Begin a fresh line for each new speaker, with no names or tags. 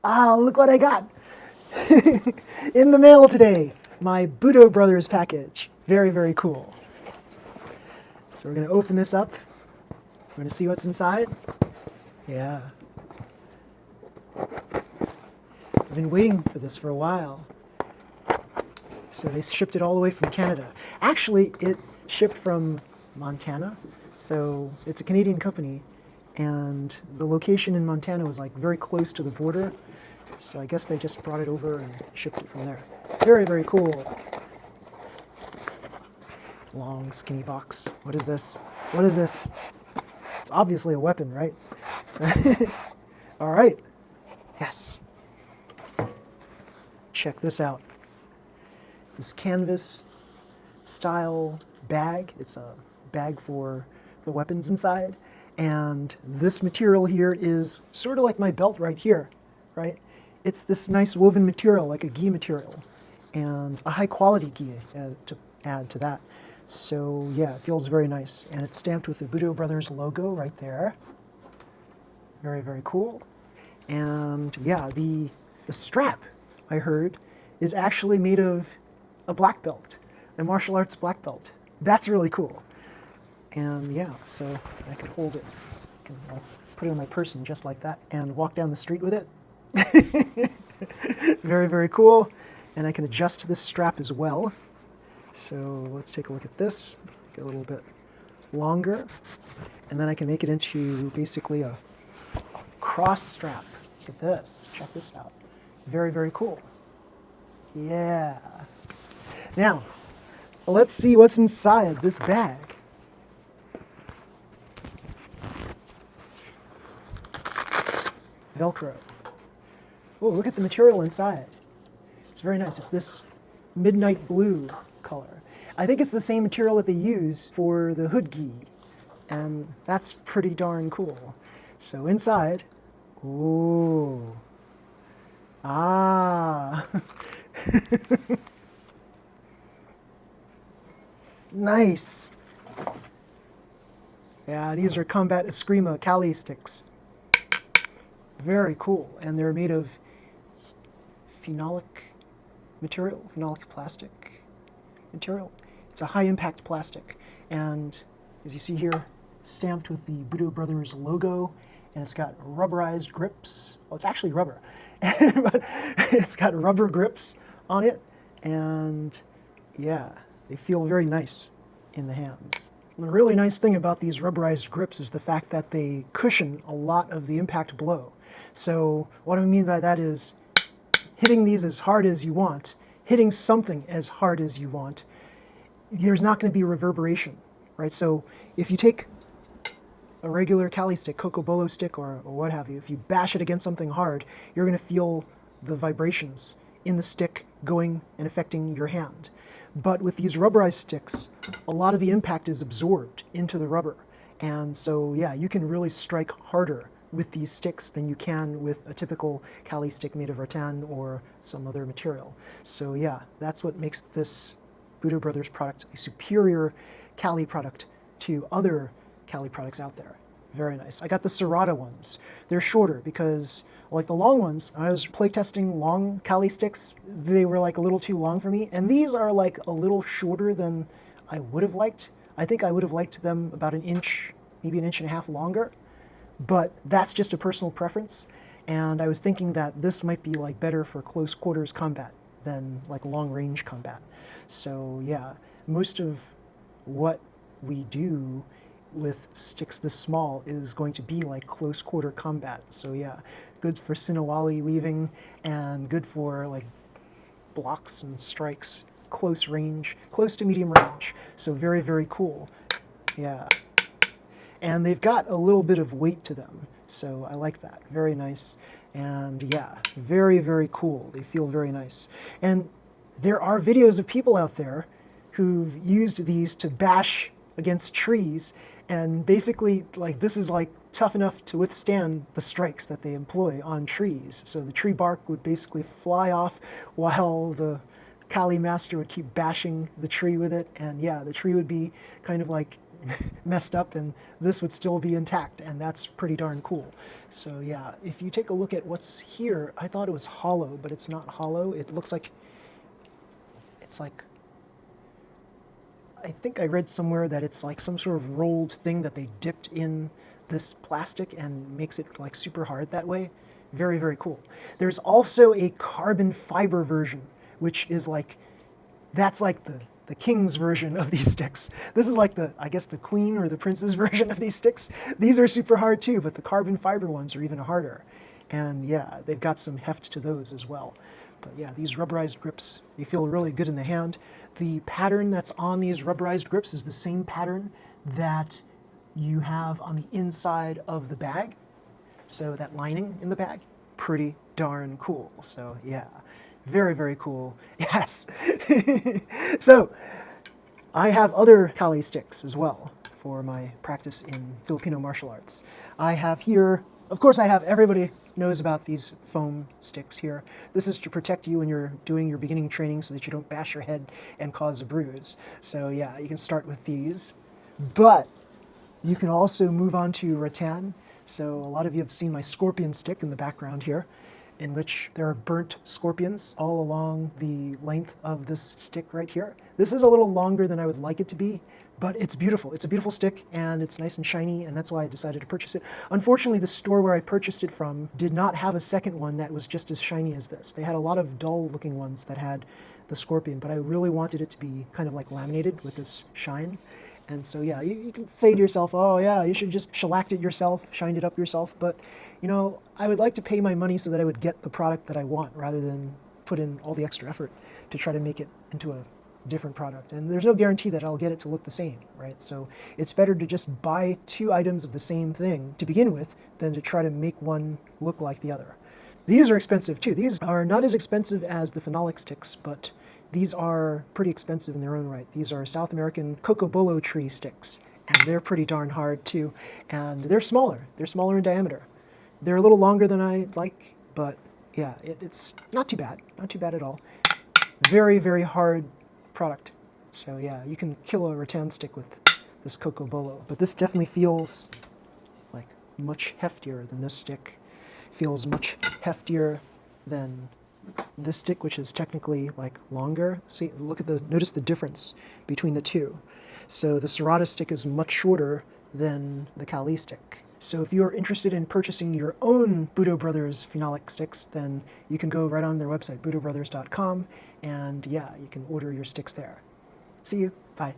Ah, look what I got in the mail today. My Budo Brothers package. Very, very cool. So we're going to open this up. We're going to see what's inside. Yeah. I've been waiting for this for a while. So they shipped it all the way from Canada. Actually, it shipped from Montana. So it's a Canadian company. And the location in Montana was like very close to the border. So I guess they just brought it over and shipped it from there. Very, very cool. Long, skinny box. What is this? What is this? It's obviously a weapon, right? All right. Yes. Check this out. This canvas style bag. It's a bag for the weapons inside. And this material here is sort of like my belt right here, right? It's this nice woven material, like a gi material, and a high quality gi to add to that. So yeah, it feels very nice. And it's stamped with the Budo Brothers logo right there. Very, very cool. And yeah, the strap, I heard, is actually made of a black belt, a martial arts black belt. That's really cool. And yeah, so I could hold it, I'll put it in my person just like that and walk down the street with it. Very, very cool. And I can adjust this strap as well. So let's take a look at this. Get a little bit longer. And then I can make it into basically a cross strap. Look at this. Check this out. Very, very cool. Yeah. Now, let's see what's inside this bag. Velcro. Oh, look at the material inside. It's very nice. It's this midnight blue color. I think it's the same material that they use for the hood gi, and that's pretty darn cool. So inside, ooh, ah, nice. Yeah, these are Combat Eskrima Kali sticks. Very cool, and they're made of phenolic material, phenolic plastic material. It's a high impact plastic, and as you see here, stamped with the Budo Brothers logo, and it's got rubberized grips. Well, it's actually rubber, but it's got rubber grips on it, and yeah, they feel very nice in the hands. The really nice thing about these rubberized grips is the fact that they cushion a lot of the impact blow. So what I mean by that is hitting these as hard as you want, hitting something as hard as you want, there's not going to be reverberation, right? So if you take a regular Kali stick, Cocobolo stick, or what have you, if you bash it against something hard, you're going to feel the vibrations in the stick going and affecting your hand. But with these rubberized sticks, a lot of the impact is absorbed into the rubber. And so, yeah, you can really strike harder with these sticks than you can with a typical Kali stick made of rattan or some other material. So yeah, that's what makes this Budo Brothers product a superior Kali product to other Kali products out there. Very nice. I got the Serrada ones. They're shorter because, like the long ones, I was playtesting long Kali sticks, they were like a little too long for me, and these are like a little shorter than I would have liked. I think I would have liked them about an inch, maybe an inch and a half longer. But that's just a personal preference, and I was thinking that this might be like better for close quarters combat than like long range combat. So yeah, most of what we do with sticks this small is going to be like close quarter combat. So yeah, good for Sinawali weaving and good for like blocks and strikes, close range, close to medium range. So very, very cool. Yeah. And they've got a little bit of weight to them, so I like that. Very nice, and yeah, very, very cool. They feel very nice. And there are videos of people out there who've used these to bash against trees, and basically, like, this is like tough enough to withstand the strikes that they employ on trees. So the tree bark would basically fly off while the Kali master would keep bashing the tree with it, and yeah, the tree would be kind of like messed up and this would still be intact, and that's pretty darn cool. So yeah, if you take a look at what's here, I thought it was hollow, but it's not hollow. It looks like, it's like, I think I read somewhere that it's like some sort of rolled thing that they dipped in this plastic and makes it like super hard that way. Very, very cool. There's also a carbon fiber version, which is like, that's like the king's version of these sticks. This is like the, I guess, the queen or the prince's version of these sticks. These are super hard too, but the carbon fiber ones are even harder. And yeah, they've got some heft to those as well. But yeah, these rubberized grips, they feel really good in the hand. The pattern that's on these rubberized grips is the same pattern that you have on the inside of the bag. So that lining in the bag, pretty darn cool. So yeah, very, very cool. Yes. So I have other Kali sticks as well for my practice in Filipino martial arts. I have here, of course I have, everybody knows about these foam sticks here. This is to protect you when you're doing your beginning training so that you don't bash your head and cause a bruise. So yeah, you can start with these. But you can also move on to rattan. So a lot of you have seen my scorpion stick in the background here, in which there are burnt scorpions all along the length of this stick right here. This is a little longer than I would like it to be, but it's beautiful. It's a beautiful stick, and it's nice and shiny, and that's why I decided to purchase it. Unfortunately, the store where I purchased it from did not have a second one that was just as shiny as this. They had a lot of dull-looking ones that had the scorpion, but I really wanted it to be kind of like laminated with this shine. And so yeah, you can say to yourself, oh yeah, you should just shellacked it yourself, shined it up yourself, but you know, I would like to pay my money so that I would get the product that I want rather than put in all the extra effort to try to make it into a different product. And there's no guarantee that I'll get it to look the same, right? So it's better to just buy two items of the same thing to begin with than to try to make one look like the other. These are expensive too. These are not as expensive as the phenolic sticks, but these are pretty expensive in their own right. These are South American cocobolo tree sticks, and they're pretty darn hard too. And they're smaller. They're smaller in diameter. They're a little longer than I'd like, but yeah, it's not too bad. Not too bad at all. Very, very hard product. So yeah, you can kill a rattan stick with this cocobolo. But this definitely feels like much heftier than this stick. Feels much heftier than this stick, which is technically like longer. See, notice the difference between the two. So the Serrada stick is much shorter than the Kali stick. So if you're interested in purchasing your own Budo Brothers phenolic sticks, then you can go right on their website, budobrothers.com, and yeah, you can order your sticks there. See you. Bye.